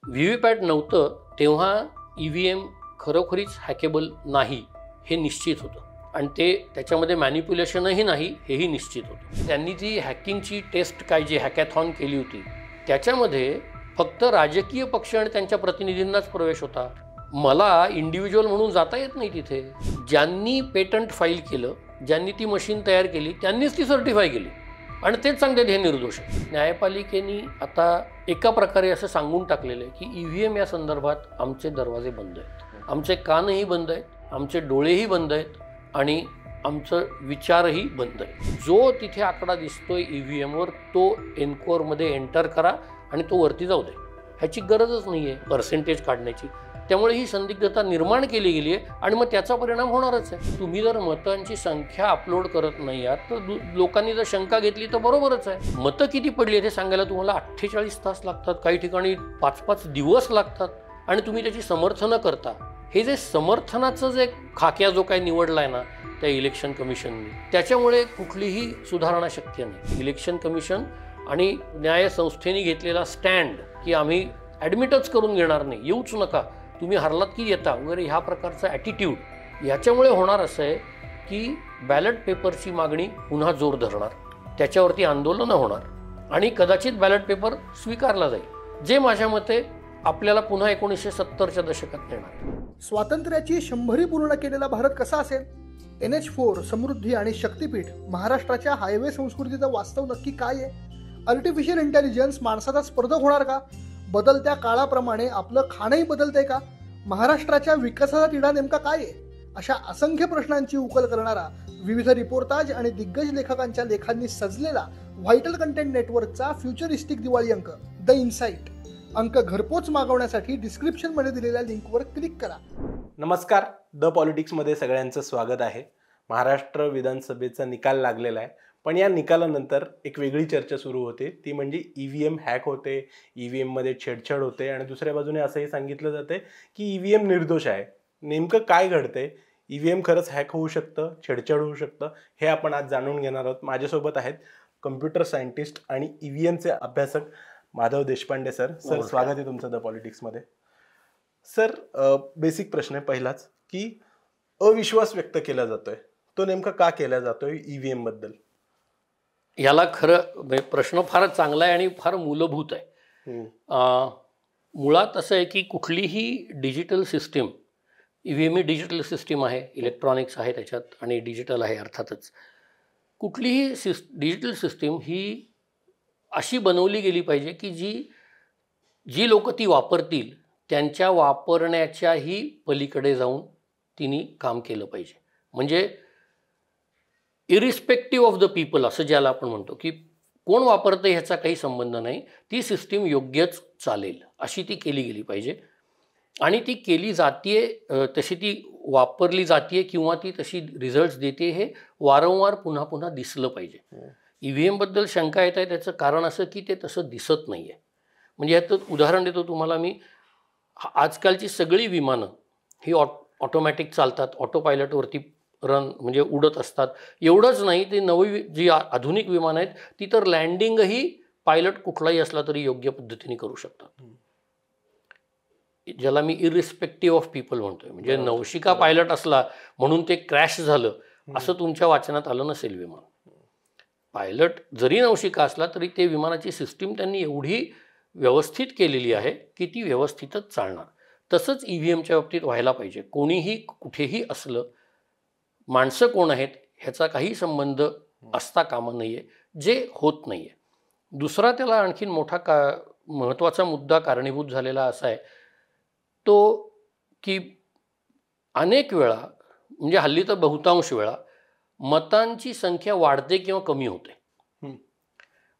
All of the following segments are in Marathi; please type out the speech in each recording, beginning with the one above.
व्हीव्हीपॅट नव्हतं तेव्हा EVM खरोखरीच हॅकेबल नाही हे निश्चित होतं आणि त्याच्यामध्ये मॅनिप्युलेशनही नाही हेही निश्चित होतं. त्यांनी जी हॅकिंगची टेस्ट काय जी हॅकॅथॉन केली होती त्याच्यामध्ये फक्त राजकीय पक्ष आणि त्यांच्या प्रतिनिधींनाच प्रवेश होता. मला इंडिव्हिज्युअल म्हणून जाता येत नाही तिथे. ज्यांनी पेटंट फाईल केलं, ज्यांनी ती मशीन तयार केली त्यांनीच ती सर्टिफाय केली आणि तेच सांगतात हे निर्दोष आहे. न्यायपालिकेने आता एका प्रकारे असं सांगून टाकलेलं आहे की EVM या संदर्भात आमचे दरवाजे बंद आहेत, आमचे कानही बंद आहेत, आमचे डोळेही बंद आहेत आणि आमचं विचारही बंद आहे. जो तिथे आकडा दिसतोय EVMवर तो एनकोअरमध्ये एंटर करा आणि तो वरती जाऊ दे. ह्याची गरजच नाही आहे पर्सेंटेज काढण्याची. त्यामुळे ही संदिग्धता निर्माण केली गेली आहे आणि मग त्याचा परिणाम होणारच आहे. तुम्ही जर मतांची संख्या अपलोड करत नाही आहात तर लोकांनी जर शंका घेतली तर बरोबरच आहे. मतं किती पडली हे सांगायला तुम्हाला 48 तास लागतात, काही ठिकाणी 5-5 दिवस लागतात आणि तुम्ही त्याची समर्थनं करता. हे जे समर्थनाचं जे खाक्या जो काही निवडला आहे ना त्या इलेक्शन कमिशनने, त्याच्यामुळे कुठलीही सुधारणा शक्य नाही. इलेक्शन कमिशन आणि न्यायसंस्थेने घेतलेला स्टँड की आम्ही ॲडमिटच करून घेणार नाही, येऊच नका, तुम्ही हरलात की येता वगैरे ह्या प्रकारचा ॲटिट्यूड, याच्यामुळे होणार असं आहे की बॅलेट पेपरची मागणी पुन्हा जोर धरणार, त्याच्यावरती आंदोलनं होणार आणि कदाचित बॅलेट पेपर स्वीकारला जाईल, जे माझ्या मते आपल्याला पुन्हा 1970च्या दशकात येणार. स्वातंत्र्याची 100री पूर्ण केलेला भारत कसा असेल? NH4, समृद्धी आणि शक्तीपीठ, महाराष्ट्राच्या हायवे संस्कृतीचं वास्तव नक्की काय आहे? आर्टिफिशियल इंटेलिजन्स माणसाचा स्पर्धक होणार का? बदलत्या काळाप्रमाणे आपलं खाणंही बदलतंय का? महाराष्ट्राच्या विकासाचा तिढा नेमका काय आहे? अशा असंख्य प्रश्नांची उकल करणारा विविध रिपोर्टाज आणि दिग्गज लेखकांच्या लेखांनी सजलेला व्हायटल कंटेंट नेटवर्कचा फ्युचरिस्टिक दिवाळी अंक द इनसाइट. अंक घरपोच मागवण्यासाठी डिस्क्रिप्शनमध्ये दिलेल्या लिंकवर क्लिक करा. नमस्कार, द पॉलिटिक्समध्ये सगळ्यांचं स्वागत आहे. महाराष्ट्र विधानसभेचा निकाल लागलेला आहे, पण या निकालानंतर एक वेगळी चर्चा सुरू होते, ती म्हणजे EVM हॅक होते, EVMमध्ये छेडछाड होते आणि दुसऱ्या बाजूने असंही सांगितलं जाते की EVM निर्दोष आहे. नेमकं काय घडतंय? EVM खरंच हॅक होऊ शकतं, छेडछाड होऊ शकतं, हे आपण आज जाणून घेणार आहोत. माझ्यासोबत आहेत कम्प्युटर सायंटिस्ट आणि EVMचे अभ्यासक माधव देशपांडे सर. सर, स्वागत आहे तुमचं द पॉलिटिक्समध्ये. सर, बेसिक प्रश्न आहे पहिलाच, की अविश्वास व्यक्त केला जातोय, तो नेमका का केला जातोय EVM बद्दल? याला खरं प्रश्न फारच चांगला आहे आणि फार मूलभूत आहे. मुळात असं आहे की कुठलीही डिजिटल सिस्टीम, EVM ही डिजिटल सिस्टीम आहे, इलेक्ट्रॉनिक्स आहे त्याच्यात आणि डिजिटल आहे अर्थातच. कुठलीही डिजिटल सिस्टीम ही अशी बनवली गेली पाहिजे की जी लोक ती वापरतील त्यांच्या वापरण्याच्याही पलीकडे जाऊन तिने काम केलं पाहिजे. म्हणजे इरिस्पेक्टिव्ह ऑफ द पीपल असं ज्याला आपण म्हणतो की कोण वापरतं ह्याचा काही संबंध नाही, ती सिस्टीम योग्यच चालेल अशी ती केली गेली पाहिजे आणि ती केली जाते, तशी ती वापरली जाते किंवा ती तशी रिझल्ट्स देते हे वारंवार पुन्हा पुन्हा दिसलं पाहिजे. EVM बद्दल शंका येत आहे त्याचं कारण असं की ते तसं दिसत नाही आहे. म्हणजे याचं उदाहरण देतो तुम्हाला मी. आजकालची सगळी विमानं ही ऑटोमॅटिक चालतात, ऑटो पायलटवरती म्हणजे उडत असतात. एवढंच नाही, ती नवी जी आधुनिक विमानं आहेत ती तर लँडिंगही पायलट कुठलाही असला तरी योग्य पद्धतीने करू शकतात, ज्याला मी इरिस्पेक्टिव्ह ऑफ पीपल म्हणतोय. म्हणजे नवशिका पायलट असला म्हणून ते क्रॅश झालं असं तुमच्या वाचनात आलं नसेल. विमान पायलट जरी नवशिका असला तरी ते विमानाची सिस्टीम त्यांनी एवढी व्यवस्थित केलेली आहे की ती व्यवस्थितच चालणार. तसंच EVMच्या बाबतीत व्हायला पाहिजे. कोणीही कुठेही असलं, माणसं कोण आहेत ह्याचा काही संबंध असता कामा नाही आहे, जे होत नाही आहे. दुसरा त्याला आणखीन महत्त्वाचा मुद्दा कारणीभूत झालेला असा आहे तो की अनेक वेळा, म्हणजे हल्ली तर बहुतांश वेळा मतांची संख्या वाढते किंवा कमी होते.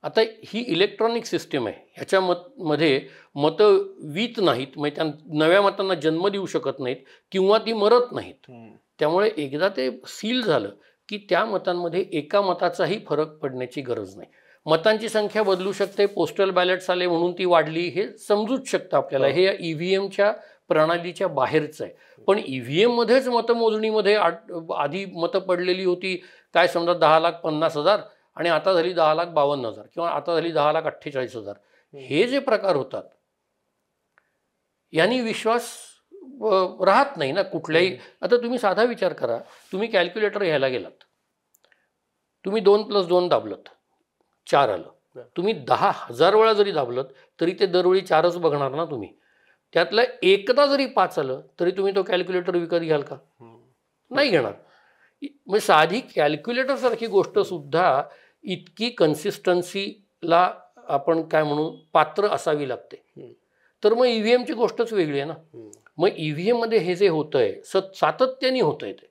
आता ही इलेक्ट्रॉनिक सिस्टीम आहे, ह्याच्यामध्ये मतं वीत नाहीत, म्हणजे त्या नव्या मतांना जन्म देऊ शकत नाहीत किंवा ती मरत नाहीत. त्यामुळे एकदा ते सील झालं की त्या मतांमध्ये एका मताचाही फरक पडण्याची गरज नाही. मतांची संख्या बदलू शकते, पोस्टल बॅलेट्स आले म्हणून ती वाढली हे समजूच शकतं आपल्याला. हे या EVMच्या प्रणालीच्या बाहेरचं आहे. पण EVMमध्येच मतमोजणीमध्ये आधी मतं पडलेली होती काय समजा 10,50,000 आणि आता झाली 10,52,000 किंवा आता झाली 10,48,000. हे जे प्रकार होतात यांनी विश्वास राहत नाही ना कुठल्याही. आता तुम्ही साधा विचार करा, तुम्ही कॅल्क्युलेटर घ्यायला गेलात, तुम्ही 2+2 दाबलत 4 आलं. तुम्ही 10,000 वेळा जरी दाबलत तरी ते दरवेळी 4च बघणार ना तुम्ही. त्यातलं एकदा जरी 5 आलं तरी तुम्ही तो कॅल्क्युलेटर विकत घ्याल का? नाही घेणार. म्हणजे साधी कॅल्क्युलेटर सारखी गोष्ट सुद्धा इतकी कन्सिस्टन्सीला आपण काय म्हणू पात्र असावी लागते. तर मग ईव्हीएमची गोष्टच वेगळी आहे ना. मग ईव्हीएम मध्ये हे जे होतंय सातत्याने होतंय ते,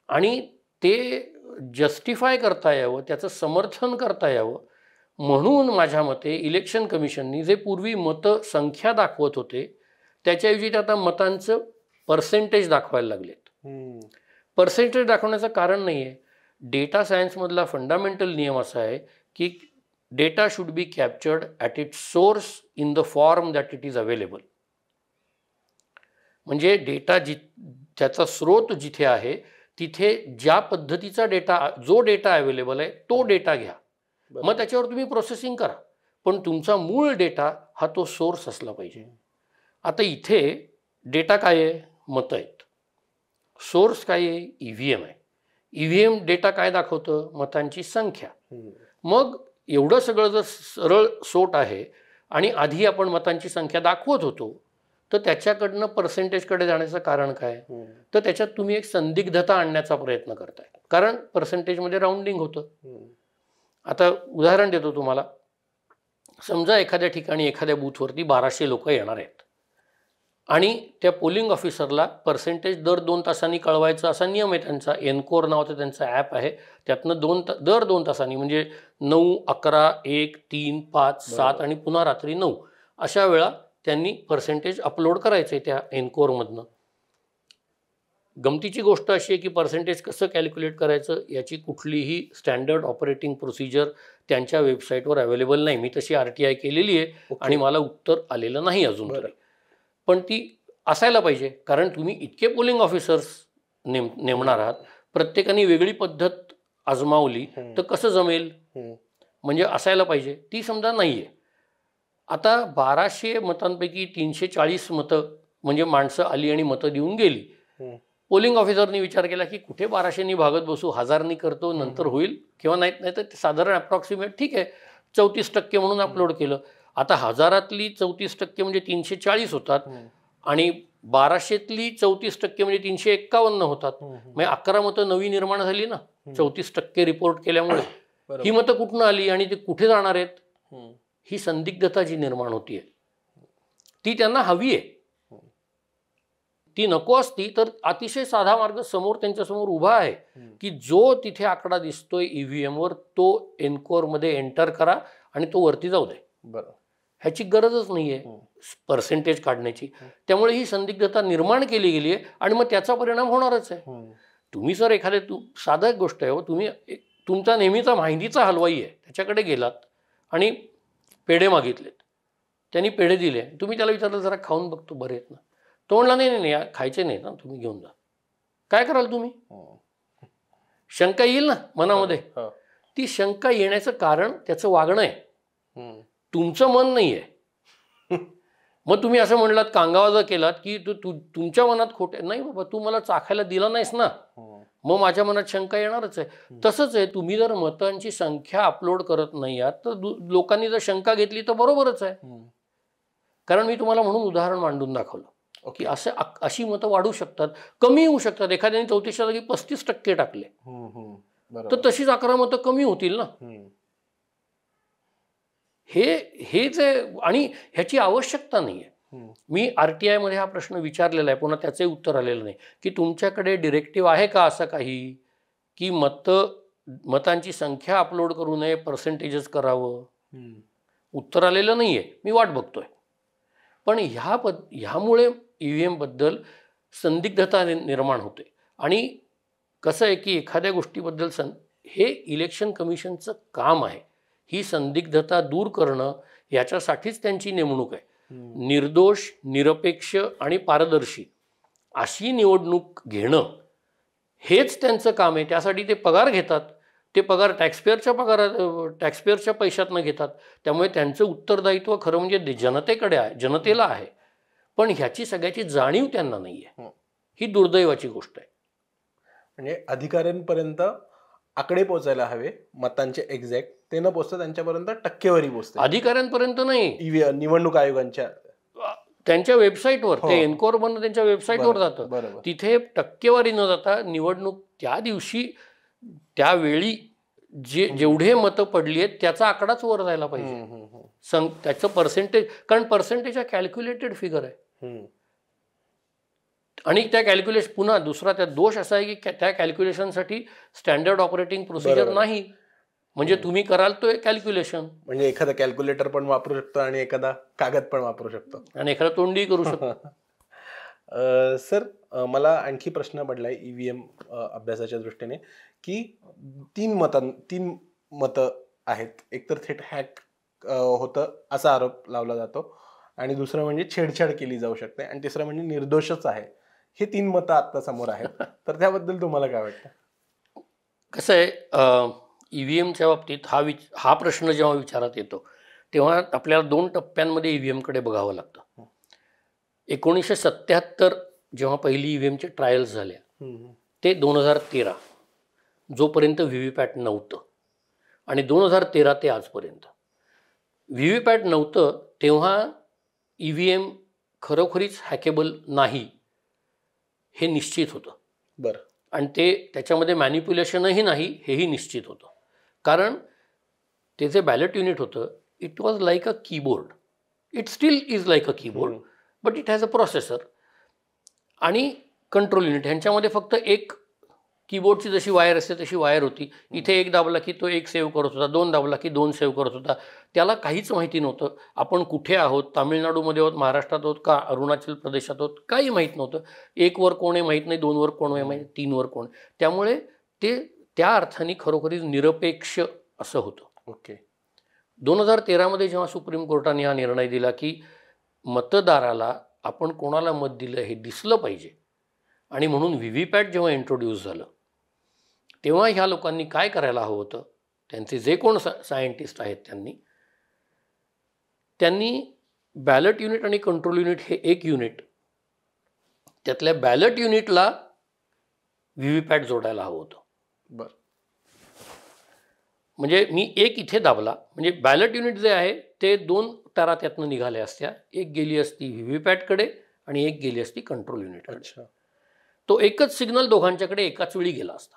आणि ते जस्टिफाय करता यावं, त्याचं समर्थन करता यावं म्हणून माझ्या मते इलेक्शन कमिशननी जे पूर्वी मतसंख्या दाखवत होते त्याच्याऐवजी ते आता मतांचं पर्सेंटेज दाखवायला लागलेत. पर्सेंटेज दाखवण्याचं कारण नाही आहे. डेटा सायन्समधला फंडामेंटल नियम असा आहे की data should be captured at its source in the form that it is available. म्हणजे डेटा त्याचा स्रोत जिथे आहे तिथे ज्या पद्धतीचा डेटा, जो डेटा अवेलेबल आहे तो डेटा घ्या, मग त्याच्यावर तुम्ही प्रोसेसिंग करा, पण तुमचा मूळ डेटा हा तो सोर्स असला पाहिजे. आता इथे डेटा काय आहे? मतं आहेत. सोर्स काय आहे? ईव्हीएम आहे. ईव्हीएम डेटा काय दाखवतं? मतांची संख्या. मग एवढं सगळं जर सरळ सोट आहे आणि आधी आपण मतांची संख्या दाखवत होतो तर त्याच्याकडनं पर्सेंटेजकडे जाण्याचं कारण काय? तर त्याच्यात तुम्ही एक संदिग्धता आणण्याचा प्रयत्न करताय, कारण पर्सेंटेजमध्ये राऊंडिंग होतं. आता उदाहरण देतो तुम्हाला. समजा एखाद्या ठिकाणी एखाद्या बूथवरती 1200 लोक येणार आहेत आणि त्या पोलिंग ऑफिसरला पर्सेंटेज दर 2 तासांनी कळवायचा असा नियम आहे त्यांचा. एनकोर नावाचं त्यांचं ॲप आहे. त्यातनं दर 2 तासांनी म्हणजे 9, 11, 1, 3, 5, 7 आणि पुन्हा रात्री 9 अशा वेळा त्यांनी पर्सेंटेज अपलोड करायचे त्या एनकोरमधनं. गमतीची गोष्ट अशी आहे की पर्सेंटेज कसं कॅल्क्युलेट करायचं याची कुठलीही स्टँडर्ड ऑपरेटिंग प्रोसिजर त्यांच्या वेबसाईटवर अवेलेबल नाही. मी तशी RTI केलेली आहे आणि मला उत्तर आलेलं नाही अजून तरी, पण ती असायला पाहिजे, कारण तुम्ही इतके पोलिंग ऑफिसर्स नेमणार आहात, प्रत्येकाने वेगळी पद्धत आजमावली तर कसं जमेल? म्हणजे असायला पाहिजे. ती समजा नाही आहे. आता 1200 मतांपैकी 340 मतं म्हणजे माणसं आली आणि मतं देऊन गेली. पोलिंग ऑफिसरनी विचार केला की कुठे 1200नी भागत बसू, 1000नी करतो, नंतर होईल किंवा नाही तर साधारण अप्रॉक्सिमेट ठीक आहे 34% म्हणून अपलोड केलं. आता 1000तली 34% म्हणजे 340 होतात आणि 1200तली 34% म्हणजे 351 होतात. म्हणजे 11 मतं नवी निर्माण झाली ना 34% रिपोर्ट केल्यामुळे. ही मतं कुठून आली आणि ते कुठे जाणार आहेत? ही संदिग्धता जी निर्माण होतीये ती त्यांना हवी आहे. ती नको असती तर अतिशय साधा मार्ग समोर त्यांच्यासमोर उभा आहे की जो तिथे आकडा दिसतोय ईव्हीएमवर तो एनकोरमध्ये एंटर करा आणि तो वरती जाऊ दे. ह्याची गरजच नाही आहे पर्सेंटेज काढण्याची. त्यामुळे ही संदिग्धता निर्माण केली गेली आहे आणि मग त्याचा परिणाम होणारच आहे. तुम्ही जर एखाद्या साधा गोष्ट आहे, तुम्ही तुमचा नेहमीचा माहितीचा हलवाई आहे त्याच्याकडे गेलात आणि पेढे मागितलेत, त्यांनी पेढे दिले, तुम्ही त्याला विचारलं जरा खाऊन बघतो बरे आहेत ना, तो म्हणला नाही नाही नाही खायचे नाही ना, तुम्ही घेऊन जा. काय कराल तुम्ही? शंका येईल ना मनामध्ये. ती शंका येण्याचं कारण त्याचं वागणं आहे, तुमचं मन नाही आहे. मग तुम्ही असं म्हणलात कांगावा केलात की तुमच्या मनात खोटे नाही बाबा, तू मला चाखायला दिला नाहीस ना, मग माझ्या मनात शंका येणारच आहे. तसंच आहे, तुम्ही जर मतांची संख्या अपलोड करत नाही आहात तर लोकांनी जर शंका घेतली तर बरोबरच आहे. कारण मी तुम्हाला म्हणून उदाहरण मांडून दाखवलं की अशी मतं वाढू शकतात, कमी होऊ शकतात. एखाद्याने 34च्या जागी 35% टाकले तर तशीच 11 मतं कमी होतील ना. हे जे आणि ह्याची आवश्यकता नाही आहे. मी RTI मध्ये हा प्रश्न विचारलेला आहे, पुन्हा त्याचे उत्तर आलेलं नाही की तुमच्याकडे डिरेक्टिव्ह आहे का असं काही की मतांची संख्या अपलोड करू नये, पर्सेंटेजच करावं. उत्तर आलेलं नाही आहे, मी वाट बघतोय. पण ह्यामुळे EVM बद्दल संदिग्धता निर्माण होते. आणि कसं आहे की एखाद्या गोष्टीबद्दल हे इलेक्शन कमिशनचं काम आहे, ही संदिग्धता दूर करणं, याच्यासाठीच त्यांची नेमणूक आहे. निर्दोष, निरपेक्ष आणि पारदर्शी अशी निवडणूक घेणं हेच त्यांचं काम आहे. त्यासाठी ते पगार घेतात. ते पगार टॅक्सपेअरच्या पैशातनं घेतात. त्यामुळे त्यांचं उत्तरदायित्व खरं म्हणजे जनतेकडे आहे, जनतेला आहे. पण ह्याची सगळ्याची जाणीव त्यांना नाही आहे. हं. ही दुर्दैवाची गोष्ट आहे. म्हणजे अधिकाऱ्यांपर्यंत आकडे पोहोचायला हवे मतांचे एक्झॅक्ट, ते न पोहोचता त्यांच्यापर्यंत टक्केवारी पोहोचते. अधिकाऱ्यांपर्यंत नाही, निवडणूक आयोगांच्या त्यांच्या वेबसाईटवर हो. ते एन्कोर बनणं त्यांच्या वेबसाईटवर बरोबर, जातं. बरोबर. तिथे टक्केवारी न जाता निवडणूक त्या दिवशी त्यावेळी जेवढे मतं पडली आहेत त्याचा आकडाच वर जायला पाहिजे. हम्म, हम्म, हम्म. त्याचं पर्सेंटेज, कारण पर्सेंटेज हा कॅल्क्युलेटेड फिगर आहे. हम्म. आणि त्या कॅल्क्युलेशन पुन्हा दुसरा त्यात दोष असा आहे की त्या कॅल्क्युलेशनसाठी स्टँडर्ड ऑपरेटिंग प्रोसिजर बरोबर. नाही. म्हणजे तुम्ही कराल तो कॅल्क्युलेशन म्हणजे एखादा कॅल्क्युलेटर पण वापरू शकतो आणि एखादा कागद पण वापरू शकतो. आणि एखादा तोंडी करू शकतो. सर, मला आणखी प्रश्न पडलाय ईव्हीएम अभ्यासाच्या दृष्टीने की तीन मतं आहेत. एकतर थेट हॅक होतं असा आरोप लावला जातो, आणि दुसरं म्हणजे छेडछाड केली जाऊ शकते, आणि तिसरं म्हणजे निर्दोषच आहे. हे 3 मतं आता समोर आहेत, तर त्याबद्दल तुम्हाला काय वाटतं? कसं आहे, ईव्हीएमच्या बाबतीत हा प्रश्न जेव्हा विचारात येतो तेव्हा आपल्याला 2 टप्प्यांमध्ये ईव्हीएमकडे बघावं लागतं. 1977 जेव्हा पहिली ईव्हीएमचे ट्रायल्स झाल्या ते 2013 जोपर्यंत व्हीव्हीपॅट नव्हतं, आणि 2013 ते आजपर्यंत व्हीव्हीपॅट नव्हतं तेव्हा ईव्हीएम खरोखरीच हॅकेबल नाही हे निश्चित होतं. बरं. आणि त्याच्यामध्ये मॅनिप्युलेशनही नाही हेही निश्चित होतं. कारण ते जे बॅलेट युनिट होतं it was like a keyboard. It still is like a keyboard, but it has a processor आणि कंट्रोल युनिट. ह्यांच्यामध्ये फक्त एक कीबोर्डची जशी वायर असते तशी वायर होती. इथे एक दाबला की तो एक सेव्ह करत होता, 2 दाबला की 2 सेव्ह करत होता. त्याला काहीच माहिती नव्हतं आपण कुठे आहोत, तामिळनाडूमध्ये आहोत, महाराष्ट्रात आहोत का अरुणाचल प्रदेशात आहोत, काही माहीत नव्हतं. 1 वर कोण आहे माहीत नाही, 2 वर कोण आहे माहीत, 3 वर कोण. त्यामुळे ते त्या अर्थाने खरोखरीच निरपेक्ष असं होतं. ओके. 2013 जेव्हा सुप्रीम कोर्टाने हा निर्णय दिला की मतदाराला आपण कोणाला मत दिलं हे दिसलं पाहिजे, आणि म्हणून व्हीव्हीपॅट जेव्हा इंट्रोड्यूस झालं तेव्हा ह्या लोकांनी काय करायला हवं होतं, त्यांचे जे कोण सायंटिस्ट आहेत त्यांनी बॅलेट युनिट आणि कंट्रोल युनिट हे एक युनिट, त्यातल्या बॅलेट युनिटला व्हीव्हीपॅट जोडायला हवं होतं. बरं. म्हणजे मी एक इथे दाबला म्हणजे बॅलेट युनिट जे आहे ते 2 तारा त्यातनं निघाल्या असत्या. एक गेली असती व्हीव्हीपॅटकडे आणि एक गेली असती कंट्रोल युनिटकडे. अच्छा. तो एकच सिग्नल दोघांच्याकडे एकाच वेळी गेला असता.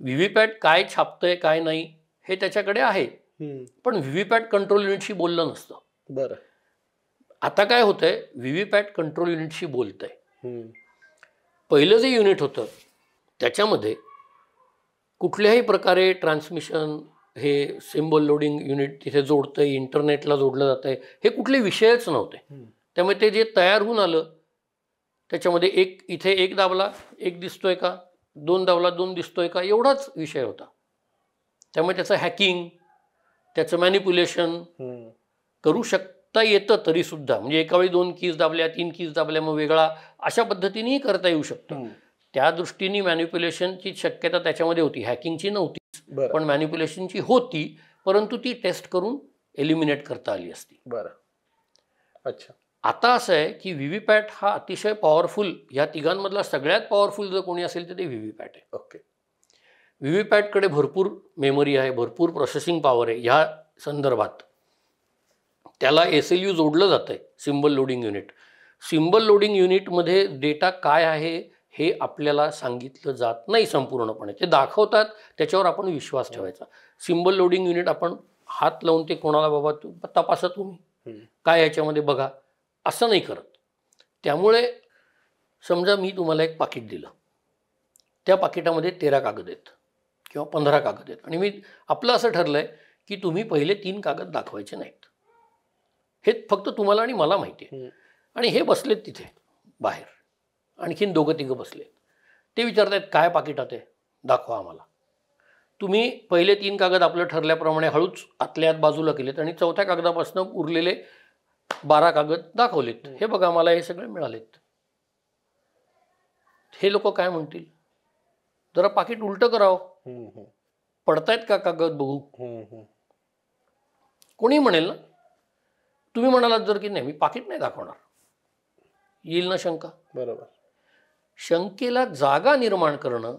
व्हीव्हीपॅट काय छापतंय काय नाही हे त्याच्याकडे आहे, पण व्हीव्हीपॅट कंट्रोल युनिटशी बोललं नसतं. बरं. आता काय होतंय, व्हीव्हीपॅट कंट्रोल युनिटशी बोलतंय. पहिलं जे युनिट होतं त्याच्यामध्ये कुठल्याही प्रकारे ट्रान्समिशन, हे सिम्बॉल लोडिंग युनिट तिथे जोडतंय, इंटरनेटला जोडलं जातंय, हे कुठले विषयच नव्हते. त्यामुळे ते जे तयार होऊन आलं त्याच्यामध्ये इथे एक दाबला एक दिसतोय का, 2 दाबला 2 दिसतोय का, एवढाच विषय होता. त्यामुळे त्याचं हॅकिंग, त्याचं मॅनिप्युलेशन करू शकता येतं तरीसुद्धा. म्हणजे एका वेळी 2 कीज दाबल्या, 3 कीज दाबल्या मग वेगळा, अशा पद्धतीनेही करता येऊ शकतं. त्या दृष्टीने मॅनिप्युलेशनची शक्यता त्याच्यामध्ये होती, हॅकिंगची नव्हतीच, पण मॅनिप्युलेशनची होती, परंतु ती टेस्ट करून एलिमिनेट करता आली असती. बरं. अच्छा. आता असं आहे की व्हीव्हीपॅट हा अतिशय पॉवरफुल, ह्या तिघांमधला सगळ्यात पॉवरफुल जर कोणी असेल तर ते व्हीव्हीपॅट आहे. ओके. व्हीव्हीपॅटकडे भरपूर मेमरी आहे, भरपूर प्रोसेसिंग पॉवर आहे. ह्या संदर्भात त्याला SLU जोडलं जातं आहे, symbol loading unit. Symbol loading युनिटमध्ये डेटा काय आहे हे आपल्याला सांगितलं जात नाही संपूर्णपणे. ते दाखवतात, त्याच्यावर आपण विश्वास ठेवायचा. सिम्बल लोडिंग युनिट आपण हात लावून ते कोणाला बाबा तपासा तुम्ही काय याच्यामध्ये बघा असं नाही करत. त्यामुळे समजा मी तुम्हाला एक पाकिट दिलं, त्या पाकिटामध्ये 13 कागद आहेत किंवा 15 कागद आहेत, आणि आपलं असं ठरलं आहे की तुम्ही पहिले 3 कागद दाखवायचे नाहीत. हे फक्त तुम्हाला आणि मला माहिती आहे. आणि हे बसलेत तिथे बाहेर, आणखीन 2-3 बसलेत. ते विचारतायत काय पाकिटात आहे, दाखवा आम्हाला. तुम्ही पहिले 3 कागद आपलं ठरल्याप्रमाणे हळूच आतल्या आत बाजूला केलेत आणि 4थ्या कागदापासून उरलेले 12 कागद दाखवलेत. हे बघा मला हे सगळे मिळालेत. हे लोक काय म्हणतील, जरा पाकिट उलटं करावं, पडतायत का कागद बघू. कोणी म्हणेल ना, तुम्ही म्हणालात जर की नाही मी पाकिट नाही दाखवणार, येईल ना शंका. बरोबर. शंकेला जागा निर्माण करणं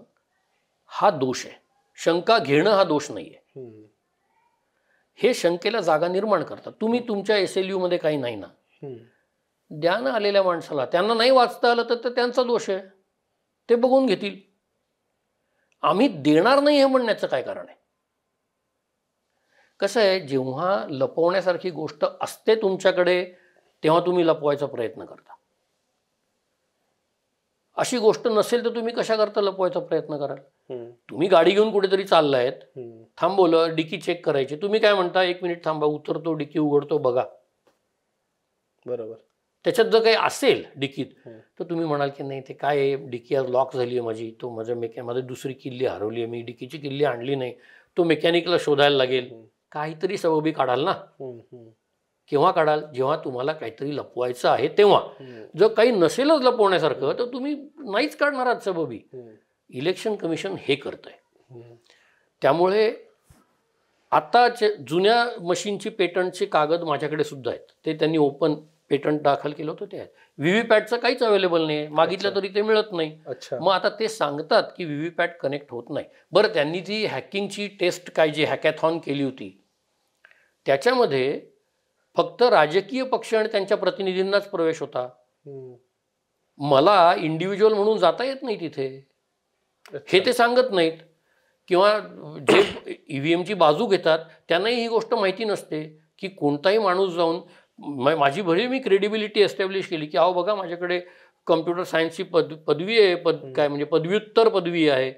हा दोष आहे, शंका घेणं हा दोष नाही आहे. हे शंकेला जागा निर्माण करतात. तुम्ही तुमच्या SLU मध्ये काही नाही ना, द्या ना आलेल्या माणसाला. त्यांना नाही वाचता आलं तर त्यांचा दोष आहे, ते बघून घेतील. आम्ही देणार नाही हे म्हणण्याचं काय कारण आहे? कसं आहे, जेव्हा लपवण्यासारखी गोष्ट असते तुमच्याकडे तेव्हा तुम्ही लपवायचा प्रयत्न करता. अशी गोष्ट नसेल तर तुम्ही कशा करता लपवायचा प्रयत्न कराल? तुम्ही गाडी घेऊन कुठेतरी चाललायत, थांबवलं, डिकी चेक करायची, तुम्ही काय म्हणता, 1 मिनिट थांबा, उतरतो, डिकी उघडतो, बघा. बरोबर. त्याच्यात जर काही असेल डिकीत तर तुम्ही म्हणाल की नाही ते काय आहे, डिकी आज लॉक झाली आहे माझी, तो माझी दुसरी किल्ली हरवली आहे, मी डिकीची किल्ली आणली नाही, तो मेकॅनिकला शोधायला लागेल. काहीतरी सबबी काढाल ना. केव्हा काढाल? जेव्हा तुम्हाला काहीतरी लपवायचं आहे तेव्हा. जर काही नसेलच लपवण्यासारखं तर तुम्ही नाहीच काढणार आहात सबबी. इलेक्शन कमिशन हे करतंय. त्यामुळे आता जुन्या मशीनची पेटंटचे कागद माझ्याकडे सुद्धा आहेत, ते त्यांनी ओपन पेटंट दाखल केलं होतं, ते आहेत. व्हीव्हीपॅटचं काहीच अवेलेबल नाही, मागितलं तरी ते मिळत नाही. मग आता ते सांगतात की व्हीव्हीपॅट कनेक्ट होत नाही. बरं, त्यांनी जी हॅकिंगची टेस्ट काय जी हॅकॅथॉन केली होती त्याच्यामध्ये फक्त राजकीय पक्ष आणि त्यांच्या प्रतिनिधींनाच प्रवेश होता. मला इंडिव्हिज्युअल म्हणून जाता येत नाही तिथे, हे ते सांगत नाहीत. किंवा जे EVMची बाजू घेतात त्यांनाही ही गोष्ट माहिती नसते की कोणताही माणूस जाऊन माझी भरी मी क्रेडिबिलिटी एस्टॅब्लिश केली की अहो बघा माझ्याकडे कम्प्युटर सायन्सची पदवी आहे, काय म्हणजे पदव्युत्तर पदवी आहे,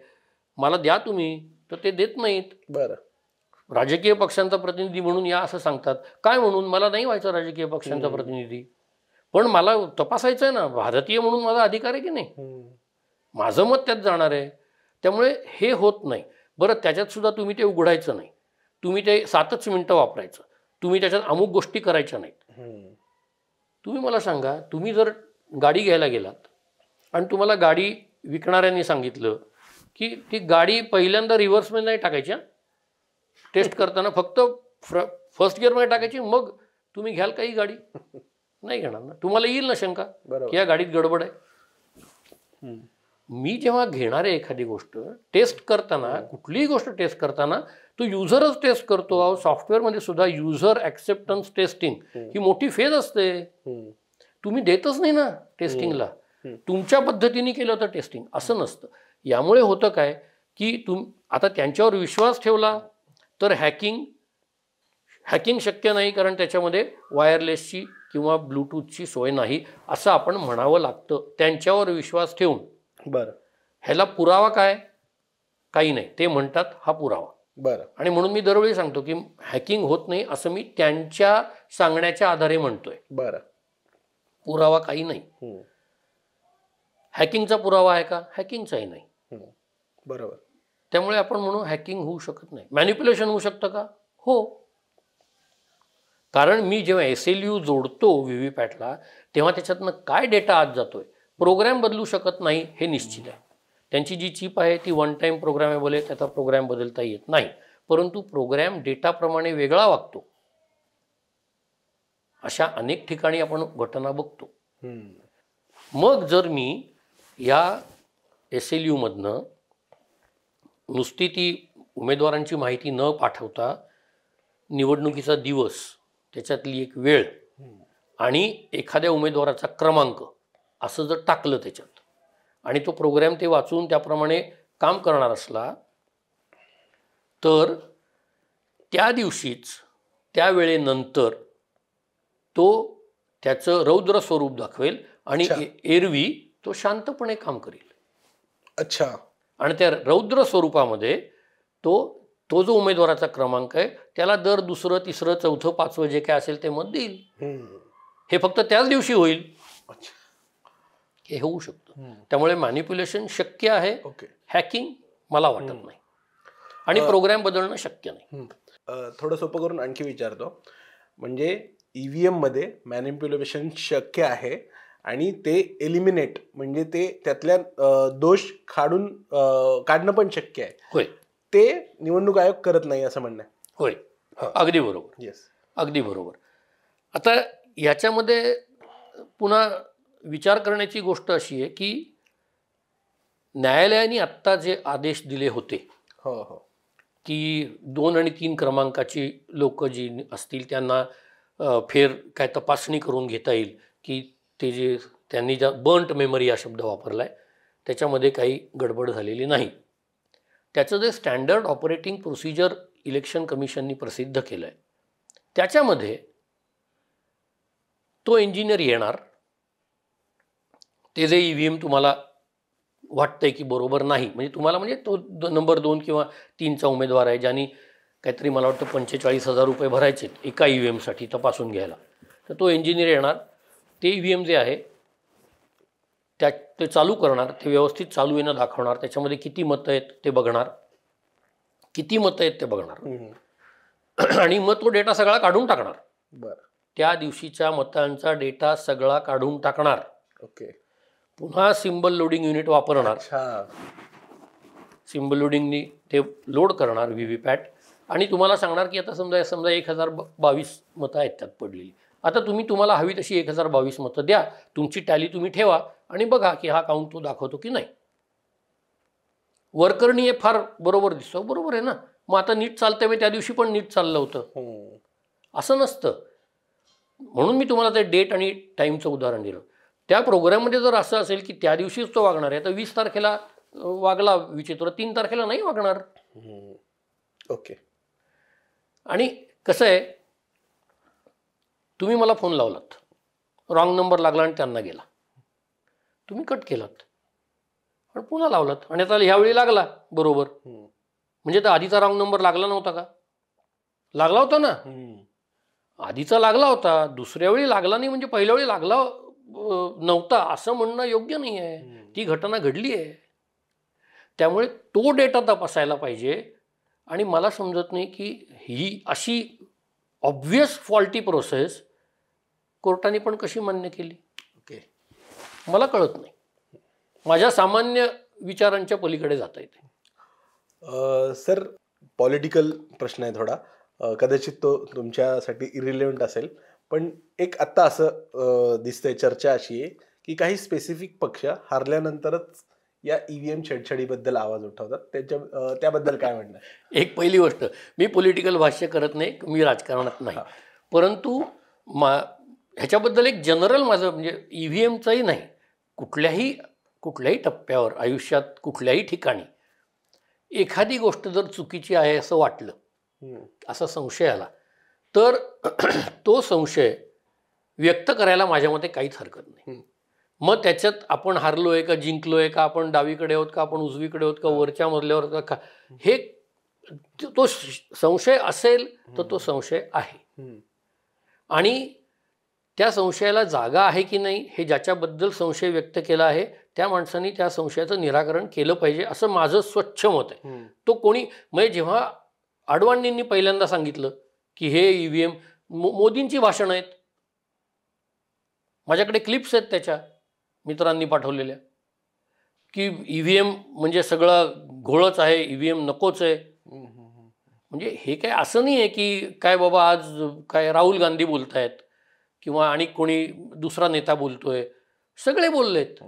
मला द्या तुम्ही, तर ते देत नाहीत. बरं. राजकीय पक्षांचा प्रतिनिधी म्हणून या असं सांगतात. काय म्हणून? मला नाही व्हायचं राजकीय पक्षांचा प्रतिनिधी, पण मला तपासायचं आहे ना, भारतीय म्हणून माझा अधिकार आहे की नाही, माझं मत त्यात जाणार आहे. त्यामुळे हे होत नाही. बरं, त्याच्यात सुद्धा तुम्ही ते उघडायचं नाही, तुम्ही ते 7च मिनिटं वापरायचं, तुम्ही त्याच्यात अमुक गोष्टी करायच्या नाहीत. तुम्ही मला सांगा, तुम्ही जर गाडी घ्यायला गेलात आणि तुम्हाला गाडी विकणाऱ्यांनी सांगितलं की ती गाडी पहिल्यांदा रिव्हर्समध्ये नाही टाकायची, टेस्ट करताना फक्त फर्स्ट गिअरमध्ये टाकायची, मग तुम्ही घ्याल काही गाडी? नाही घेणार ना. तुम्हाला येईल ना शंका की या गाडीत गडबड आहे. मी जेव्हा घेणार आहे एखादी गोष्ट टेस्ट करताना, कुठलीही गोष्ट टेस्ट करताना तो युजरच टेस्ट करतो. सॉफ्टवेअरमध्ये सुद्धा युजर ॲक्सेप्टन्स टेस्टिंग ही मोठी फेज असते. तुम्ही देतच नाही ना टेस्टिंगला, तुमच्या पद्धतीने केलं तर टेस्टिंग असं नसतं. यामुळे होतं काय की आता त्यांच्यावर विश्वास ठेवला तर हॅकिंग शक्य नाही, कारण त्याच्यामध्ये वायरलेसची किंवा ब्लूटूथची सोय नाही असं आपण म्हणावं लागतं त्यांच्यावर विश्वास ठेवून. बरं. ह्याला पुरावा काय? काही नाही, ते म्हणतात हा पुरावा. बरं. आणि म्हणून मी दरवेळी सांगतो की हॅकिंग होत नाही असं मी त्यांच्या सांगण्याच्या आधारे म्हणतोय. बरं. पुरावा काही नाही. हॅकिंगचा पुरावा आहे का? हॅकिंगचाही नाही. बरोबर. त्यामुळे आपण म्हणू हॅकिंग होऊ शकत नाही. मॅनिप्युलेशन होऊ शकतं का? हो. कारण मी जेव्हा SLU जोडतो व्हीव्हीपॅटला तेव्हा त्याच्यातनं काय डेटा आत जातोय, प्रोग्रॅम बदलू शकत नाही हे निश्चित आहे. त्यांची जी चिप आहे ती वन टाईम प्रोग्रॅमेबल आहे, त्याचा प्रोग्रॅम बदलता येत नाही. परंतु प्रोग्रॅम डेटाप्रमाणे वेगळा वागतो. अशा अनेक ठिकाणी आपण घटना बघतो. मग जर मी या SLU मधनं नुसती ती उमेदवारांची माहिती न पाठवता निवडणुकीचा दिवस, त्याच्यातली एक वेळ आणि एखाद्या उमेदवाराचा क्रमांक असं जर टाकलं त्याच्यात आणि तो प्रोग्रॅम ते वाचून त्याप्रमाणे काम करणार असला तर त्या दिवशीच त्या वेळेनंतर तो त्याचं रौद्र स्वरूप दाखवेल आणि एरवी तो शांतपणे काम करेल. अच्छा. आणि त्या रौद्र स्वरूपामध्ये तो जो उमेदवाराचा क्रमांक आहे त्याला दर दुसरं तिसरं चौथं पाचवं जे काय असेल ते मत देईल. हे फक्त त्याच दिवशी होईल. हे होऊ शकतं. त्यामुळे मॅनिप्युलेशन शक्य आहे, हॅकिंग मला वाटत नाही, आणि प्रोग्राम बदलणं शक्य नाही. थोडं सोपं करून आणखी विचारतो, म्हणजे EVM मध्ये मॅनिप्युलेशन शक्य आहे आणि ते एलिमिनेट म्हणजे ते त्यातल्या दोष काढणं पण शक्य आहे. होय. ते निवडणूक आयोग करत नाही असं म्हणणं आहे. होय, अगदी बरोबर. येस, अगदी बरोबर. आता याच्यामध्ये पुन्हा विचार करण्याची गोष्ट अशी आहे की न्यायालयाने आत्ता जे आदेश दिले होते हो हो की 2 आणि 3 क्रमांकाची लोक जी असतील त्यांना फेर काय तपासणी करून घेता येईल की ते जे त्यांनी ज्या बर्न्ट मेमरी हा शब्द वापरला आहे त्याच्यामध्ये काही गडबड झालेली नाही. त्याचं जे स्टँडर्ड ऑपरेटिंग प्रोसिजर इलेक्शन कमिशननी प्रसिद्ध केलं आहे त्याच्यामध्ये तो इंजिनियर येणार, ते जे EVM तुम्हाला वाटतंय की बरोबर नाही म्हणजे तुम्हाला म्हणजे तो नंबर 2 किंवा 3चा उमेदवार आहे ज्यांनी काहीतरी मला वाटतं 45,000 रुपये भरायचे एका EVMसाठी तपासून घ्यायला, तर तो इंजिनियर येणार, ते EVM जे आहे ते चालू करणार, ते व्यवस्थित चालू येणं दाखवणार, त्याच्यामध्ये किती मतं आहेत ते बघणार, आणि मग तो डेटा सगळा काढून टाकणार. बरं. त्या दिवशीच्या मतांचा डेटा सगळा काढून टाकणार. ओके. पुन्हा सिम्बल लोडिंग युनिट वापरणार. सिम्बल लोडिंगनी ते लोड करणार VVPAT आणि तुम्हाला सांगणार की आता समजा 1022 मतं आहेत त्यात पडलेली, आता तुम्हाला हवी तशी 1022 मतं द्या, तुमची टॅली तुम्ही ठेवा आणि बघा की हा काउंट तो दाखवतो की नाही. वर्करनी हे फार बरोबर दिसतो, बरोबर आहे ना, मग आता नीट चालतंय, मी त्या दिवशी पण नीट चाललं होतं, असं नसतं. म्हणून मी तुम्हाला ते डेट आणि टाईमचं उदाहरण दिलं. त्या प्रोग्राममध्ये जर असं असेल की त्या दिवशीच तो वागणार आहे तर 20 तारखेला वागला विचित्र, 3 तारखेला नाही वागणार. ओके. आणि कसं आहे, तुम्ही मला फोन लावलात, रॉंग नंबर लागला आणि त्यांना गेला, तुम्ही कट केलात आणि पुन्हा लावलात आणि आता ह्यावेळी लागला बरोबर, म्हणजे तर आधीचा रॉंग नंबर लागला नव्हता का? लागला होता ना, आधीचा लागला होता, दुसऱ्या वेळी लागला नाही म्हणजे पहिल्या वेळी लागला नव्हता असं म्हणणं योग्य नाही आहे. ती घटना घडली आहे, त्यामुळे तो डेटा तपासायला पाहिजे. आणि मला समजत नाही की ही अशी ऑब्व्हियस फॉल्टी प्रोसेस कोर्टाने पण कशी मान्य केली. ओके. मला कळत नाही, माझ्या सामान्य विचारांच्या पलीकडे जाता येते. सर, पॉलिटिकल प्रश्न आहे थोडा, कदाचित तो तुमच्यासाठी इरिलेव्हंट असेल, पण एक आत्ता असं दिसतंय, चर्चा अशी आहे की काही स्पेसिफिक पक्ष हारल्यानंतरच या EVM छेडछाडीबद्दल आवाज उठवतात, त्याबद्दल काय म्हणणं? एक पहिली गोष्ट, मी पॉलिटिकल भाष्य करत नाही, मी राजकारणात नाही, परंतु ह्याच्याबद्दल एक जनरल माझं म्हणजे EVMचंही नाही, कुठल्याही टप्प्यावर आयुष्यात कुठल्याही ठिकाणी एखादी गोष्ट जर चुकीची आहे असं वाटलं, असा संशय आला, तर तो संशय व्यक्त करायला माझ्या मते काहीच हरकत नाही. मग त्याच्यात आपण हारलोय का जिंकलोय का, आपण डावीकडे आहोत का आपण उजवीकडे आहोत का, वरच्या मजल्यावर का, हे तो संशय असेल तर तो संशय आहे आणि त्या संशयाला जागा आहे की नाही हे ज्याच्याबद्दल संशय व्यक्त केला आहे त्या माणसांनी त्या संशयाचं निराकरण केलं पाहिजे असं माझं स्वच्छ मत आहे. तो कोणी म्हणजे जेव्हा अडवाणींनी पहिल्यांदा सांगितलं की हे EVM, मोदींची भाषणं आहेत, माझ्याकडे क्लिप्स आहेत त्याच्या मित्रांनी पाठवलेल्या, की EVM म्हणजे सगळं घोळच आहे, EVM नकोच आहे. म्हणजे हे काय असं नाही आहे की काय बाबा आज काय राहुल गांधी बोलत आहेत किंवा आणि कोणी दुसरा नेता बोलतोय, सगळे बोललेत.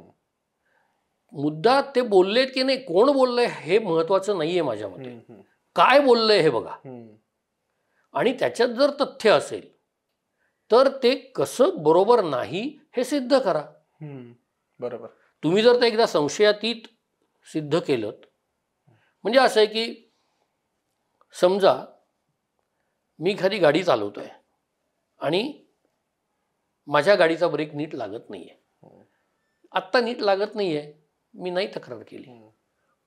मुद्दा ते बोललेत की नाही, कोण बोललंय हे महत्वाचं नाही आहे माझ्या मते, काय बोललंय हे बघा. आणि त्याच्यात जर तथ्य असेल तर ते कसं बरोबर नाही हे सिद्ध करा. बरोबर. तुम्ही जर ते एकदा संशयातीत सिद्ध केलं, म्हणजे असं आहे की समजा मी एखादी गाडी चालवतोय आणि माझ्या गाडीचा ब्रेक नीट लागत नाहीये, आत्ता नीट लागत नाहीये, मी नाही तक्रार केली,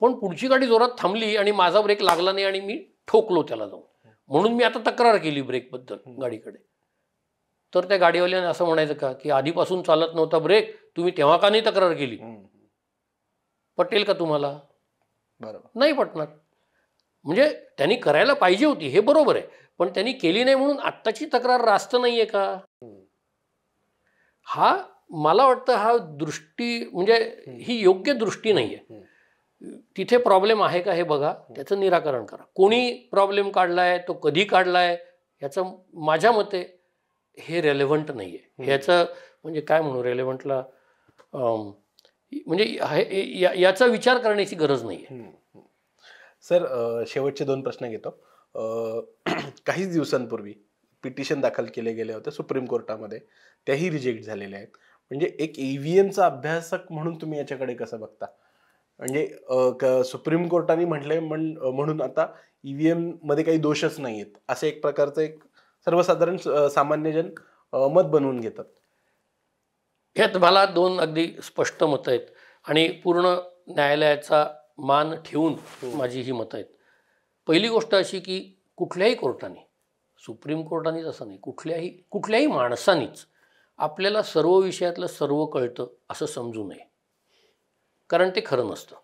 पण पुढची गाडी जोरात थांबली आणि माझा ब्रेक लागला नाही आणि मी ठोकलो त्याला जाऊन, म्हणून मी आता तक्रार केली ब्रेकबद्दल गाडीकडे, तर त्या गाडीवाल्याने असं म्हणायचं का की आधीपासून चालत नव्हता ब्रेक, तुम्ही तेव्हा का नाही तक्रार केली? पटेल का तुम्हाला? बरोबर नाही पटणार. म्हणजे त्यांनी करायला पाहिजे होती हे बरोबर आहे, पण त्यांनी केली नाही म्हणून आत्ताची तक्रार रास्त नाहीये का? हा मला वाटतं हा दृष्टी म्हणजे ही योग्य दृष्टी नाहीये. तिथे प्रॉब्लेम आहे का हे बघा, त्याचं निराकरण करा. कोणी प्रॉब्लेम काढलाय, तो कधी काढलाय, याचं माझ्या मते हे रेलेव्हंट नाही आहे. ह्याचं म्हणजे काय म्हणू रेलेव्हंटला म्हणजे याचा विचार करण्याची गरज नाही आहे. सर शेवटचे 2 प्रश्न घेतो. काहीच दिवसांपूर्वी पिटिशन दाखल केले गेले होते सुप्रीम कोर्टामध्ये, त्याही रिजेक्ट झालेले आहेत. म्हणजे एक ईव्हीएमचा अभ्यासक म्हणून तुम्ही याच्याकडे कसं बघता? म्हणजे सुप्रीम कोर्टाने म्हटलंय म्हणून आता ईव्हीएम मध्ये काही दोषच नाही आहेत असं एक प्रकारचं एक सर्वसाधारण सामान्यजन मत बनवून घेतात. ह्यात मला 2 अगदी स्पष्ट मतं आहेत आणि पूर्ण न्यायालयाचा मान ठेवून माझी ही मतं आहेत. पहिली गोष्ट अशी की कुठल्याही कोर्टाने, सुप्रीम कोर्टानेच असं नाही, कुठल्याही माणसानीच आपल्याला सर्व विषयातलं सर्व कळतं असं समजू नये, कारण ते खरं नसतं.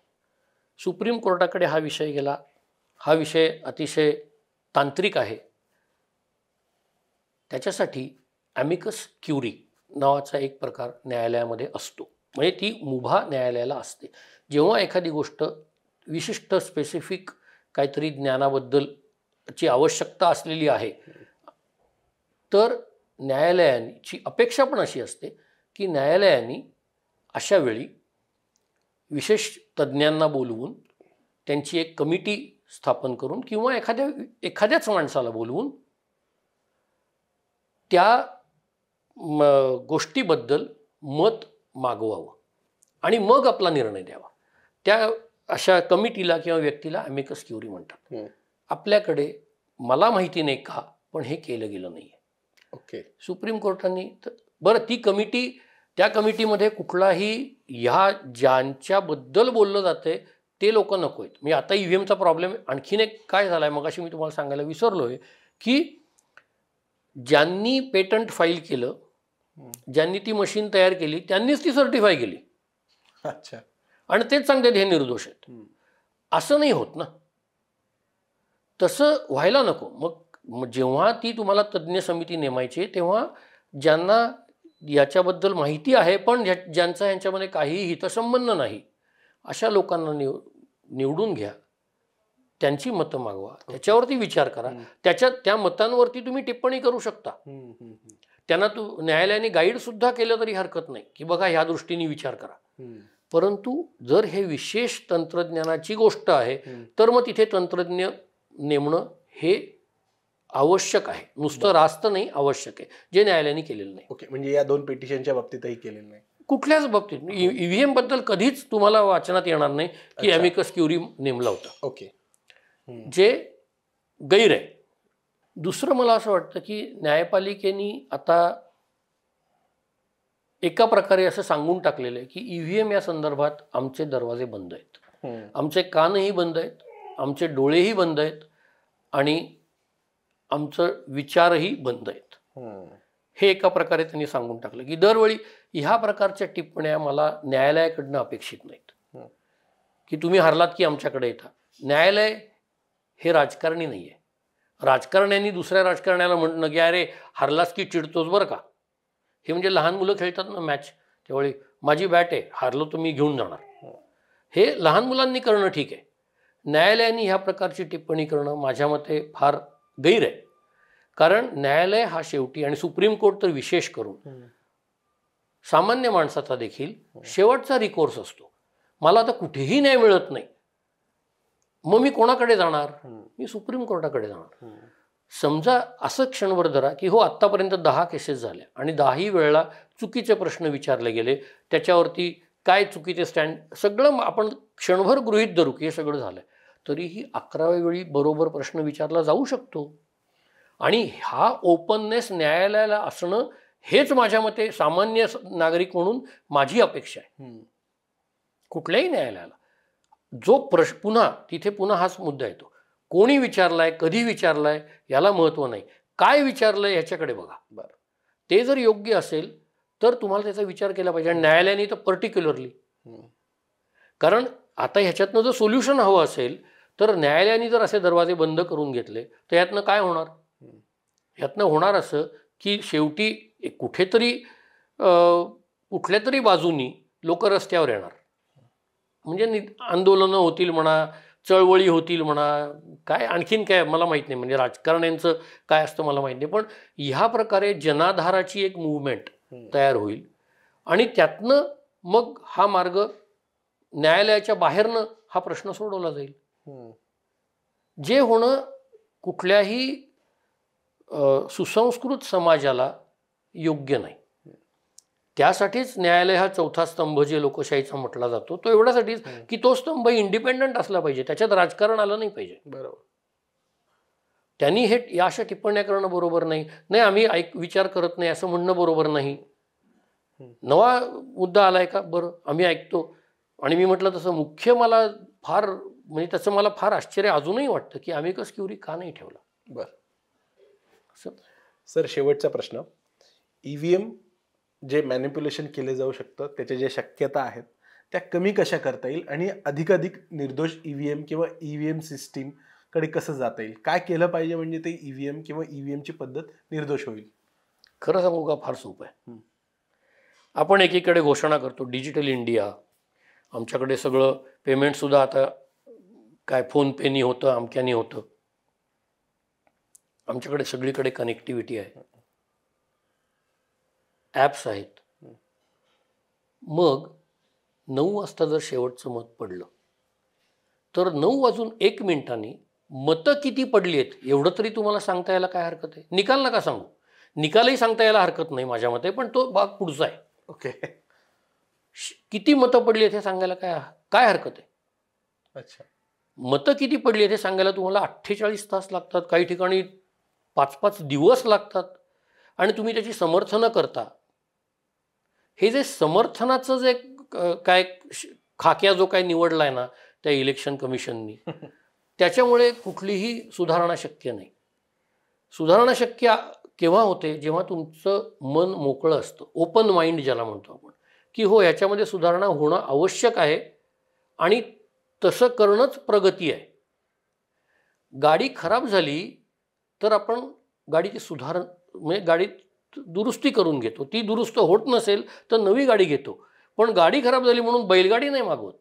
सुप्रीम कोर्टाकडे हा विषय गेला. हा विषय अतिशय तांत्रिक आहे. त्याच्यासाठी ॲमिकस क्युरी नावाचा एक प्रकार न्यायालयामध्ये असतो. म्हणजे ती मुभा न्यायालयाला असते. जेव्हा एखादी गोष्ट विशिष्ट स्पेसिफिक काहीतरी ज्ञानाबद्दलची आवश्यकता असलेली आहे, तर न्यायालयाची अपेक्षा पण अशी असते की न्यायालयाने अशा वेळी विशेष तज्ज्ञांना बोलवून त्यांची एक कमिटी स्थापन करून किंवा एखाद्याच माणसाला बोलवून त्या गोष्टीबद्दल मत मागवावं आणि मग आपला निर्णय द्यावा. त्या अशा कमिटीला किंवा व्यक्तीला ॲमिकस क्युरी म्हणतात. आपल्याकडे मला माहिती नाही का, पण हे केलं गेलं नाही आहे. ओके. सुप्रीम कोर्टाने बरं ती कमिटी, त्या कमिटीमध्ये कुठलाही ह्या ज्यांच्याबद्दल बोललं जाते ते लोक नको आहेत. म्हणजे आता ईव्हीएमचा प्रॉब्लेम आणखीन एक काय झाला आहे, मगाशी मी तुम्हाला सांगायला विसरलो आहे की ज्यांनी पेटंट फाईल केलं, ज्यांनी ती मशीन तयार केली, त्यांनीच ती सर्टिफाय केली. अच्छा. आणि तेच सांगतात हे निर्दोष आहेत. असं नाही होत ना, तसं व्हायला नको. मग जेव्हा ती तुम्हाला तज्ज्ञ समिती नेमायची तेव्हा ज्यांना याच्याबद्दल माहिती आहे पण ज्यांचा यांच्यामध्ये काहीही हितसंबंध नाही अशा लोकांना निवडून घ्या, त्यांची मतं मागवा, त्याच्यावरती विचार करा. त्या मतांवरती तुम्ही टिप्पणी करू शकता. त्यांना न्यायालयाने गाईड सुद्धा केलं तरी हरकत नाही की बघा ह्या दृष्टीने विचार करा. परंतु जर हे विशेष तंत्रज्ञानाची गोष्ट आहे तर मग तिथे तंत्रज्ञ नेमणं हे आवश्यक आहे. नुसतं रास्त नाही, आवश्यक आहे, जे न्यायालयाने केलेलं नाही. ओके. म्हणजे या 2 पिटिशनच्या बाबतीतही केलेलं नाही. कुठल्याच बाबतीत ईव्हीएम बद्दल कधीच तुम्हाला वाचनात येणार नाही की ॲमिकस क्युरी नेमला होता. ओके. जे गैर आहे. दुसरं मला असं वाटतं की न्यायपालिकेने आता एका प्रकारे असं सांगून टाकलेलं आहे की ईव्हीएम या संदर्भात आमचे दरवाजे बंद आहेत, आमचे कानही बंद आहेत, आमचे डोळेही बंद आहेत आणि आमचं विचारही बंद आहेत. हे एका प्रकारे त्यांनी सांगून टाकलं की दरवेळी ह्या प्रकारच्या टिप्पण्या मला न्यायालयाकडनं अपेक्षित नाहीत की तुम्ही हरलात की आमच्याकडे येता. न्यायालय हे राजकारणी नाही आहे. राजकारण्यांनी दुसऱ्या राजकारण्याला म्हणणं की अरे हरलास की चिडतोस बरं का, हे म्हणजे लहान मुलं खेळतात ना मॅच, त्यावेळी माझी बॅट आहे, हारलो तर मी घेऊन जाणार, हे लहान मुलांनी करणं ठीक आहे. न्यायालयाने ह्या प्रकारची टिप्पणी करणं माझ्या मते फार गैर आहे. कारण न्यायालय हा शेवटी, आणि सुप्रीम कोर्ट तर विशेष करून, सामान्य माणसाचा देखील शेवटचा रिकोर्स असतो. मला आता कुठेही न्याय मिळत नाही, मग मी कोणाकडे जाणार? मी सुप्रीम कोर्टाकडे जाणार. समजा असं क्षणभर धरा की हो आत्तापर्यंत 10 केसेस झाल्या आणि 10ही वेळेला चुकीचे प्रश्न विचारले गेले, त्याच्यावरती काय चुकीचे स्टँड, सगळं आपण क्षणभर गृहीत धरू की हे सगळं झालं, तरीही 11व्या वेळी बरोबर प्रश्न विचारला जाऊ शकतो. आणि हा ओपननेस न्यायालयाला असणं हेच माझ्या मते सामान्य नागरिक म्हणून माझी अपेक्षा आहे. कुठल्याही न्यायालयाला जो पुन्हा तिथे हाच मुद्दा येतो, कोणी विचारलाय, कधी विचारलाय याला महत्त्व नाही, काय विचारलंय ह्याच्याकडे बघा. बरं, ते जर योग्य असेल तर तुम्हाला त्याचा विचार केला पाहिजे. आणि न्यायालयाने तर पर्टिक्युलरली, कारण आता ह्याच्यातनं जर सोल्युशन हवं असेल तर न्यायालयाने जर असे दरवाजे बंद करून घेतले तर यातनं काय होणार? यातनं होणार असं की शेवटी कुठेतरी कुठल्या तरी बाजूनी लोक रस्त्यावर येणार, म्हणजे आंदोलनं होतील म्हणा, चळवळी होतील म्हणा, काय आणखीन काय मला माहीत नाही, म्हणजे राजकारण्यांचं काय असतं मला माहीत नाही, पण ह्या प्रकारे जनाधाराची एक मूव्हमेंट तयार होईल आणि त्यातनं मग हा मार्ग न्यायालयाच्या बाहेरनं हा प्रश्न सोडवला जाईल. जे होणं कुठल्याही सुसंस्कृत समाजाला योग्य नाही. त्यासाठीच न्यायालय हा चौथा स्तंभ जे लोकशाहीचा म्हटला जातो तो एवढ्यासाठीच की तो स्तंभ इंडिपेंडंट असला पाहिजे, त्याच्यात राजकारण आलं नाही पाहिजे. बरोबर. त्यांनी हे या अशा टिप्पण्या करणं बरोबर नाही. नाही आम्ही विचार करत नाही असं म्हणणं बरोबर नाही. नवा मुद्दा आलाय का, बरं आम्ही ऐकतो. आणि मी म्हटलं तसं मुख्य मला फार म्हणजे त्याचं मला फार आश्चर्य अजूनही वाटतं की अमिकस क्युरी का नाही ठेवला. बरं सर, शेवटचा प्रश्न, ईव्हीएम जे मॅनिप्युलेशन केले जाऊ शकतं त्याच्या ज्या शक्यता आहेत त्या कमी कशा करता येईल आणि अधिकाधिक निर्दोष ईव्हीएम किंवा ईव्हीएम सिस्टीम कडे कसं जाता येईल, काय केलं पाहिजे म्हणजे ते ईव्हीएम किंवा ईव्हीएमची पद्धत निर्दोष होईल? खरं सांगू का, फार सोपं आहे. आपण एकीकडे घोषणा करतो डिजिटल इंडिया, आमच्याकडे सगळं पेमेंटसुद्धा आता काय फोनपेनी होतं, अमक्यानी होतं, आमच्याकडे सगळीकडे कनेक्टिव्हिटी आहे, ॲप्स आहेत. मग 9 वाजता जर शेवटचं मत पडलं तर 9:01 मतं किती पडली आहेत एवढं तरी तुम्हाला सांगता यायला काय हरकत आहे? निकाल नका सांगू, निकालही सांगता यायला हरकत नाही माझ्या मते, पण तो भाग पुढचा आहे. ओके. किती मतं पडली आहेत हे सांगायला काय हरकत आहे? अच्छा. मतं किती पडली आहेत हे सांगायला तुम्हाला 48 तास लागतात, काही ठिकाणी 5-5 दिवस लागतात, आणि तुम्ही त्याची समर्थनं करता. हे जे समर्थनाचं जे काय खाक्या जो काय निवडलाय ना त्या इलेक्शन कमिशननी, त्याच्यामुळे कुठलीही सुधारणा शक्य नाही. सुधारणा शक्य केव्हा होते? जेव्हा तुमचं मन मोकळं असतं, ओपन माइंड ज्याला म्हणतो आपण, की हो ह्याच्यामध्ये सुधारणा होणं आवश्यक आहे आणि तसं करणंच प्रगती आहे. गाडी खराब झाली तर आपण गाडीची म्हणजे गाडीत दुरुस्ती करून घेतो, ती दुरुस्त होत नसेल तर नवी गाडी घेतो, पण गाडी खराब झाली म्हणून बैलगाडी नाही मागवत.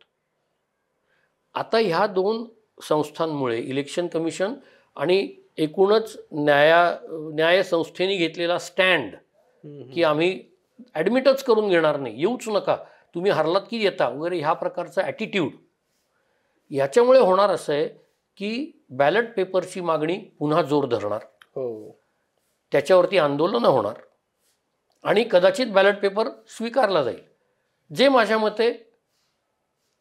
आता ह्या 2 संस्थांमुळे इलेक्शन कमिशन आणि एकूणच न्याय संस्थेने घेतलेला स्टँड की आम्ही ॲडमिटच करून घेणार नाही, येऊच नका, तुम्ही हरलात की येता वगैरे, ह्या प्रकारचा ॲटिट्यूड, याच्यामुळे होणार असं आहे की बॅलेट पेपरची मागणी पुन्हा जोर धरणार, त्याच्यावरती आंदोलनं होणार आणि कदाचित बॅलेट पेपर स्वीकारला जाईल, जे माझ्या मते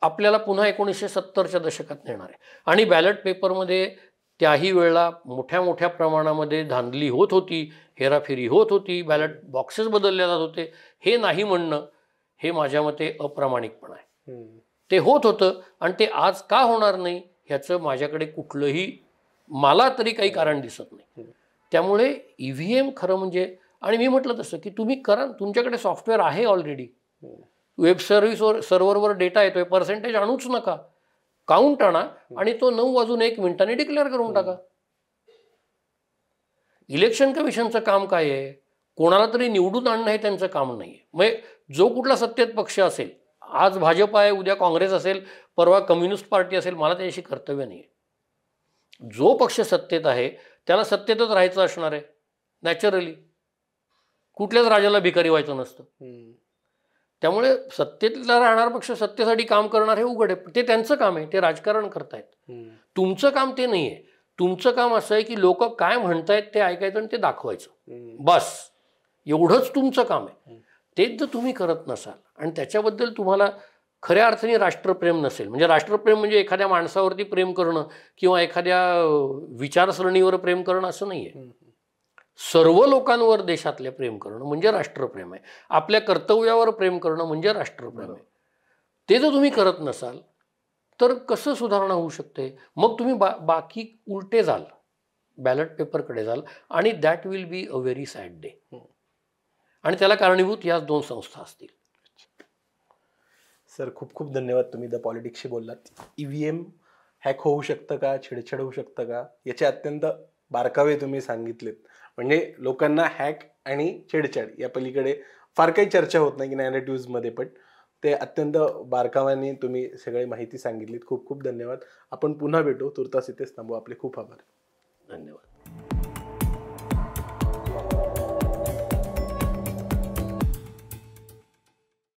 आपल्याला पुन्हा 1970च्या दशकात नेणार आहे. आणि बॅलेट पेपरमध्ये त्याही वेळेला मोठ्या प्रमाणामध्ये धांदली होत होती, हेराफेरी होत होती, बॅलेट बॉक्सेस बदलले जात होते. हे नाही म्हणणं हे माझ्या मते अप्रामाणिकपणा आहे. ते होत होतं आणि ते आज का होणार नाही ह्याचं माझ्याकडे कुठलंही, मला तरी काही कारण दिसत नाही. त्यामुळे ईव्हीएम खरं म्हणजे, आणि मी म्हटलं तसं की तुम्ही करा, तुमच्याकडे सॉफ्टवेअर आहे ऑलरेडी, वेब सर्व्हरवर डेटा येतोय, पर्सेंटेज आणूच नका, काउंट आणा आणि तो 9:01 डिक्लेअर करून टाका. इलेक्शन कमिशनचं काम काय आहे? कोणाला तरी निवडून आणणं हे त्यांचं काम नाही आहे. मग जो कुठला सत्तेत पक्ष असेल, आज भाजप आहे, उद्या काँग्रेस असेल, परवा कम्युनिस्ट पार्टी असेल, मला त्याच्याशी कर्तव्य नाही आहे. जो पक्ष सत्तेत आहे त्याला सत्तेतच राहायचं असणार आहे नॅचरली, कुठल्याच राजाला भिकारी व्हायचं नसतं. त्यामुळे सत्तेतला राहणार पक्ष सत्तेसाठी काम करणार हे उघड आहे, ते त्यांचं काम आहे, ते राजकारण करतायत. तुमचं काम ते नाही आहे. तुमचं काम असं आहे की लोक काय म्हणतायत ते ऐकायचं आणि ते दाखवायचं, बस एवढंच तुमचं काम आहे. तेच जर तुम्ही करत नसाल आणि त्याच्याबद्दल तुम्हाला खऱ्या अर्थाने राष्ट्रप्रेम नसेल, म्हणजे राष्ट्रप्रेम म्हणजे एखाद्या माणसावरती प्रेम करणं किंवा एखाद्या विचारसरणीवर प्रेम करणं असं नाही आहे. सर्व लोकांवर देशातल्या प्रेम करणं म्हणजे राष्ट्रप्रेम आहे. आपल्या कर्तव्यावर प्रेम करणं म्हणजे राष्ट्रप्रेम आहे. ते जर तुम्ही करत नसाल तर कसं सुधारणा होऊ शकते? मग तुम्ही बाकी उलटे जाल, बॅलेट पेपरकडे जाल आणि that will be a very sad day. आणि त्याला कारणीभूत याच 2 संस्था असतील. सर, खूप खूप धन्यवाद, तुम्ही द पॉलिटिक्सशी बोललात. ईव्हीएम हॅक होऊ शकतं का, छेडछाड होऊ शकतं का, याचे अत्यंत बारकावे तुम्ही सांगितलेत. म्हणजे लोकांना हॅक आणि छेडछाड या पलीकडे फार काही चर्चा होत नाही की नॅरेटिव्हजमध्ये, पण ते अत्यंत बारकाव्याने तुम्ही सगळी माहिती सांगितलीत. खूप खूप धन्यवाद. आपण पुन्हा भेटू. तुर्तास इथेच थांबू. आपले खूप आभार. धन्यवाद.